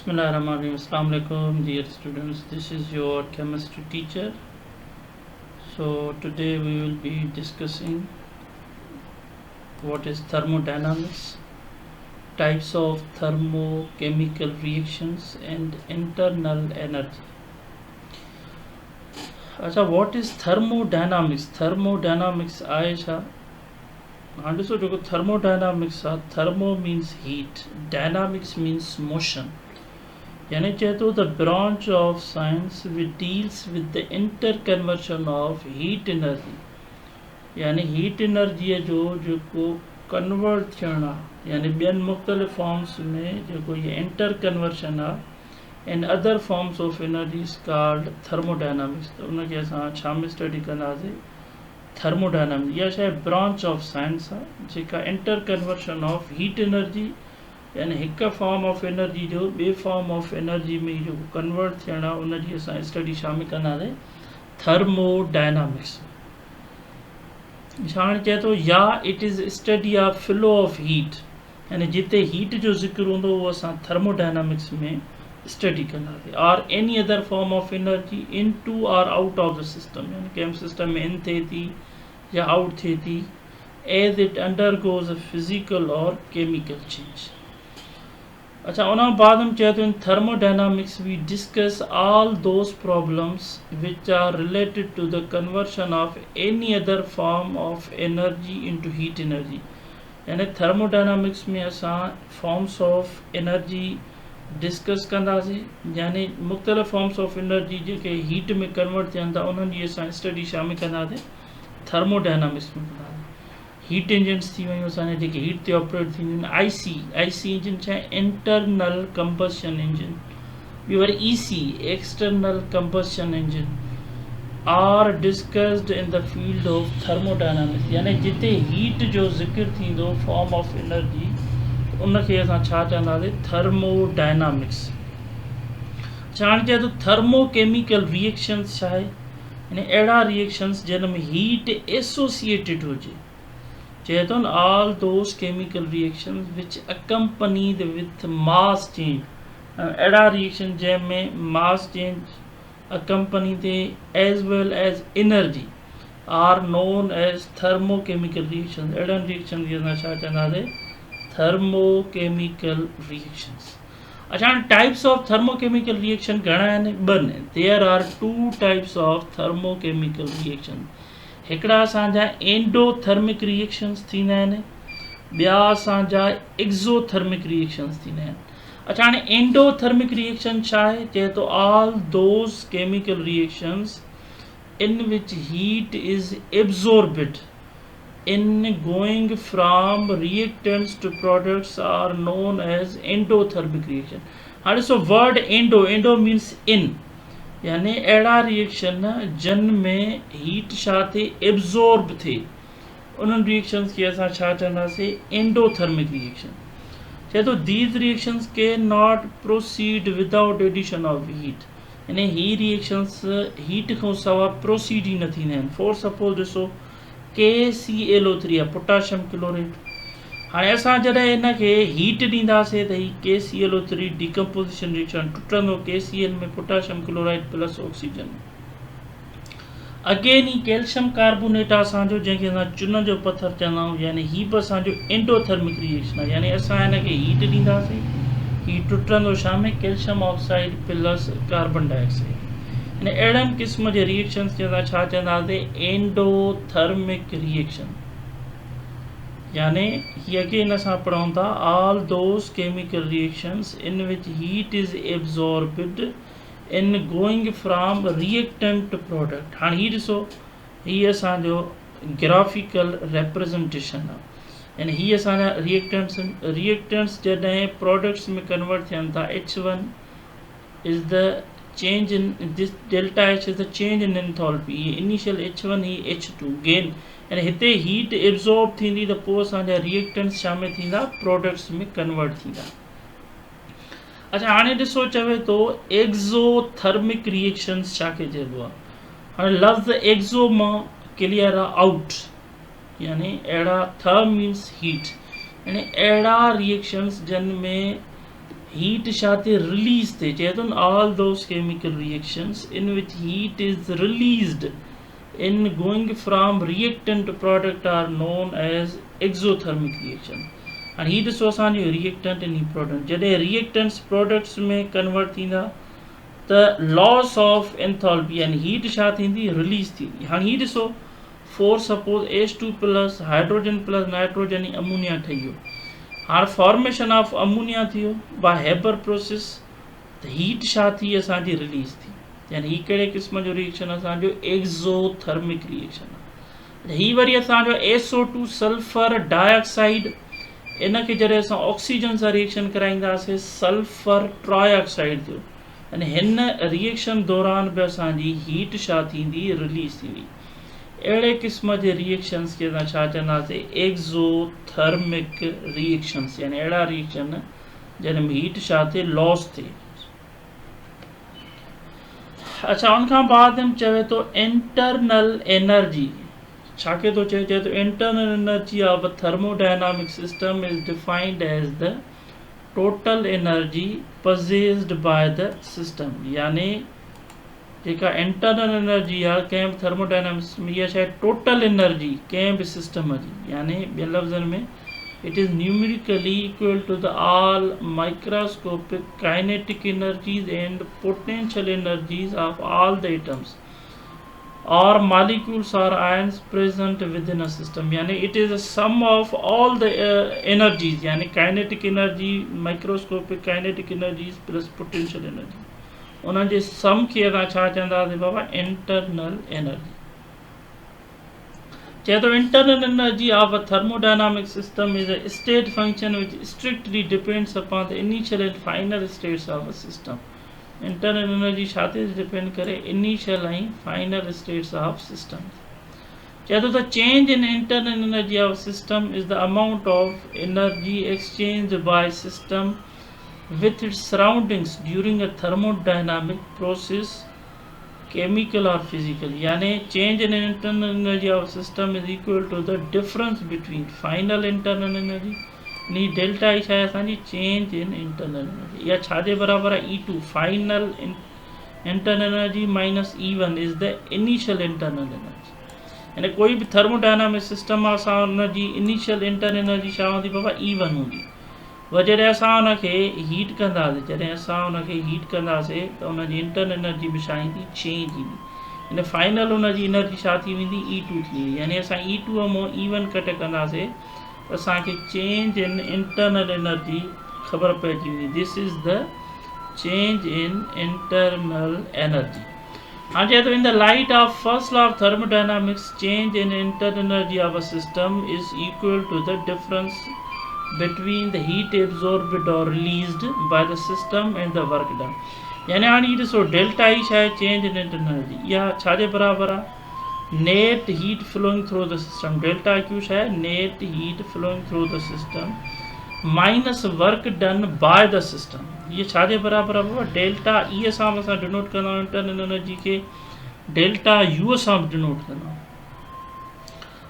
Bismillahirrahmanirrahim. Assalamu alaikum, dear students. This is your chemistry teacher. So today we will be discussing what is thermodynamics, types of thermochemical reactions, and internal energy. अच्छा, what is thermodynamics? Thermodynamics आहे छा? हाणे ॾिसो जेको thermodynamics आहे, thermo means heat, dynamics means motion. यानी चए थो the branch of science which deals with the interconversion of heat energy, यानी हीट एनर्जीअ जो जेको कन्वर्ट थियणु आहे, यानी ॿियनि मुख़्तलिफ़ फॉर्म्स में जेको इहे इंटर कन्वर्शन आहे and other forms of energies called thermodynamics. त उनखे असां छा में स्टडी कंदासीं? थर्मोडायनामिक्स. इहा छा आहे? ब्रांच ऑफ साइंस आहे जेका inter conversion of heat energy, यानी हिकु फॉर्म ऑफ एनर्जी जो ॿिए फॉर्म ऑफ एनर्जी में जेको कन्वर्ट थियणु आहे उनजी असां स्टडी शामिल कंदासीं थर्मोडायनामिक्स. हाणे चए थो या it is study of flow of heat, यानी जिते हीट जो ज़िक्र हूंदो उहो असां थर्मोडायनामिक्स में स्टडी कंदासीं. Or any other form of energy in to or out of the system, यानी कंहिं सिस्टम में इन थिए थी या आउट थिए थी as it undergoes a physical or chemical change. अच्छा, उन बाद में चए थो in thermodynamics we discuss all those problems which are related to the conversion of any other form of energy into heat energy. यानी thermodynamics में असां forms of energy discuss कंदासीं, यानी मुख़्तलिफ़ फॉर्म्स ऑफ एनर्जी जेके हीट में convert थियनि था उन्हनि जी असां स्टडी शामिल कंदासीं थर्मोडायनामिक्स में कंदासीं. हीट इंजन्स थी वियूं असांजे जेके हीट ते ऑपरेट थींदियूं आहिनि. आई इंजन छा आहे? Internal combustion engine. ॿी वरी external combustion engine are discussed in the field of thermodynamics. यानी जिते हीट जो ज़िक्र थींदो फॉर्म ऑफ एनर्जी उनखे असां छा चवंदासीं? थर्मोडायनामिक्स. हाणे चए थो थर्मोकेमिकल रिएक्शन्स छा आहे? यानी अहिड़ा रिएक्शन्स जिन में हीट एसोसिएटेड हुजे. चए थो न ऑल दोज केमिकल रिएक्शंस विच अकम्पनीड विथ मास चेंज. अहिड़ा रिएक्शन जंहिंमें मास चेंज अकम्पनी थिए एज वेल age energy R known age thermochemical reaction. अहिड़नि रिएक्शन खे असां छा चवंदासीं? Thermochemical reactions. अच्छा, हाणे टाइप्स ऑफ थर्मोकेमिकल रिएक्शन घणा आहिनि? ॿ आहिनि. There are two types of thermochemical reaction. हिकिड़ा असांजा एंडोथर्मिक रिएक्शंस थींदा आहिनि, ॿिया असांजा एक्ज़ोथर्मिक रिएक्शंस थींदा आहिनि. अच्छा, हाणे एंडोथर्मिक रिएक्शन छा आहे? चए थो all those chemical reactions in which heat is absorbed in going from reactants to products are known as endothermic reaction. हाणे ॾिसो वर्ड एंडो मीन्स इन, यानी अहिड़ा रिएक्शन जिन में हीट छा थिए? एब्जॉर्ब थिए. उन्हनि रिएक्शंस खे असां छा चवंदासीं? Endothermic reaction. चए थो these reactions can not proceed without addition of heat. यानी ही रिएक्शंस हीट खां सवाइ प्रोसीड ई न थींदा आहिनि. फॉर सपोज ॾिसो KClO3 आहे, पोटाशियम क्लोराइड. हाणे असां जॾहिं हिनखे हीट ॾींदासीं त हीउ KClO3 डिकम्पोजिशन रिएक्शन टुटंदो KCl में potassium chloride plus oxygen. Again ही कैल्शियम कार्बोनेट आहे असांजो, जंहिंखे असां चुन जो पथर चवंदा आहियूं. यानी हीउ बि असांजो एंडोथर्मिक रिएक्शन आहे. यानी असां हिनखे हीट ॾींदासीं, हीउ टुटंदो छा में? Calcium oxide plus carbon dioxide. यानी अहिड़नि क़िस्म जे रिएक्शन्स खे असां छा चवंदासीं? Endothermic reaction. यानी हीअ अगेन असां पढ़ूं था all those chemical reactions in which heat is absorbed in going from reactant to product. हाणे हीअ ॾिसो, हीअ असांजो ग्राफिकल रिप्रेज़ेंटेशन आहे. यानी हीअ असांजा रिएक्टेंट्स जॾहिं प्रोडक्ट्स में कन्वर्ट थियनि था, H1 is the change in this delta H is the change in enthalpy. Initial H1 ही H2 gain. यानी हिते हीट एब्जॉर्ब थींदी त पोइ असांजा रिएक्टेंट्स छा में थींदा? प्रोडक्ट्स में कन्वर्ट थींदा. अच्छा, हाणे ॾिसो चवे थो एक्ज़ोथर्मिक रिएक्शंस छा खे चइबो आहे? हाणे लफ़्ज़ एक्ज़ो मां क्लियर आहे आउट, यानी अहिड़ा थ मीन्स हीट. यानी अहिड़ा रिएक्शंस जिन में heat छा थिए release थिए, चए थो न all those chemical reactions in which heat is released in going from reactant to product are known as exothermic reaction. and heat ॾिसो असांजो reactant and product, जॾहिं reactants products में convert थींदा त loss of enthalpy यानी heat छा थींदी release थींदी. हाणे ही ॾिसो for suppose H2 plus hydrogen plus nitrogen ammonia ठही वियो. हाणे फॉर्मेशन ऑफ अमोनिया थियो बाय हेबर प्रोसेस, त हीट छा थी असांजी रिलीज़ थी, यानी ही कहिड़े क़िस्म जो रिएक्शन असांजो एक्ज़ोथर्मिक रिएक्शन आहे. ही वरी असांजो SO2 सल्फर डाइऑक्साइड, इन खे जॾहिं असां ऑक्सीजन सां रिएक्शन कराईंदासीं सल्फर ट्राइऑक्साइड थियो, अने हिन रिएक्शन दौरान बि असांजी हीट छा थींदी रिलीज़ थींदी. अहिड़े क़िस्म जे रिएक्शन्स खे असां छा चवंदासीं एक्ज़ोथर्मिक रिएक्शन्स, यानी अहिड़ा रिएक्शन जंहिं में हीट छा थिए लॉस थिए. अच्छा, उनखां बाद चवे थो इंटरनल एनर्जी. छा के थो चए थो internal energy of a thermodynamic system is defined as the total energy possessed by the system. यानी जेका इंटरनल एनर्जी आहे कंहिं बि थर्मोडायनामिक्स में, इहा छा आहे टोटल एनर्जी कंहिं बि सिस्टम जी, यानी ॿियनि लफ़्ज़नि में it is numerically equal to the all microscopic kinetic energies and potential energies of all the atoms or molecules or ions present within a system. यानी it is a sum of all the energies, यानी kinetic energy, microscopic kinetic energies plus potential energy, उन्हनि जे सम खे असां छा चवंदासीं बाबा internal energy. चए थो internal energy of a thermodynamic system is a state function which strictly depends upon the initial and final status of a system. Internal energy छा ते depend करे इनिशियल ऐं फाइनल स्टेट्स ऑफ सिस्टम. चए थो the change in internal energy of system is the amount of energy exchange by system with its surroundings during a thermodynamic process, chemical or physical. यानी change in internal energy of system is equal to the difference between final internal energy, नी delta E छा आहे असांजी change in internal energy. इहा छाजे बराबरि आहे E2 final internal energy minus E1 is the initial internal energy. यानी कोई बि थर्मोडायनामिक सिस्टम आहे असां हुनजी इनिशियल इंटरनल एनर्जी छा हूंदी बाबा E1 हूंदी. वह जॾहिं असां हुनखे हीट कंदासीं, जॾहिं असां हुनखे हीट कंदासीं त हुनजी इंटरनल एनर्जी बि छा ईंदी चेंज ईंदी. हिन फाइनल हुनजी एनर्जी छा थी वेंदी E2 थी वेंदी. यानी असां E2 मां E1 कट कंदासीं त असांखे चेंज इन इंटरनल एनर्जी ख़बर पइजी वेंदी. This is the change in internal energy. हाणे चए थो in the light of first law of thermodynamics change in internal energy of a system is equal to the difference between the heat absorbed or released by the system and the work done. यानी हाणे ही ॾिसो delta E छा आहे change in internal energy. इहा छाजे बराबरि आहे net heat flowing through the system. Delta Q छा आहे net heat flowing through the system minus work done by the system. इहे छाजे बराबरि आहे बाबा डेल्टा ई सां बि असां डिनोट कंदा आहियूं इंटरनल एनर्जी खे, डेल्टा यू सां बि डिनोट कंदा आहियूं.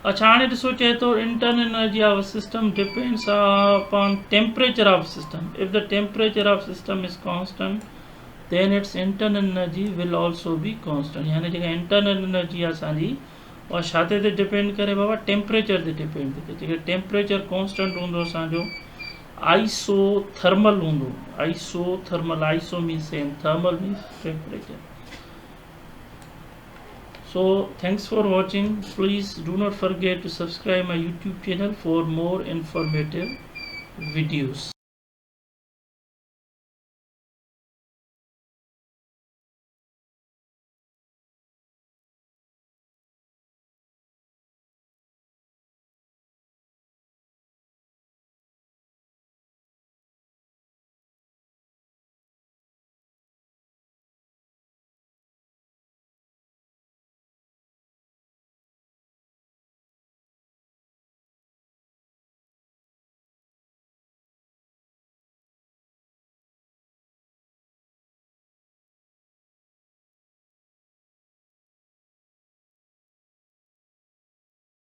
अच्छा, हाणे ॾिसो चए थो internal energy of system depends upon temperature of system. If the temperature of system is constant then its internal energy will also be constant. यानी जेका इंटरनल एनर्जी आहे असांजी उहा छा ते डिपेंड करे बाबा टेम्परेचर ते डिपेंड करे. जेका टेम्परेचर कॉन्स्टेंट हूंदो असांजो आइसोथर्मल हूंदो. Isothermal, iso means same, thermal means temperature. So thanks for watching. Please do not forget to subscribe my YouTube channel for more informative videos.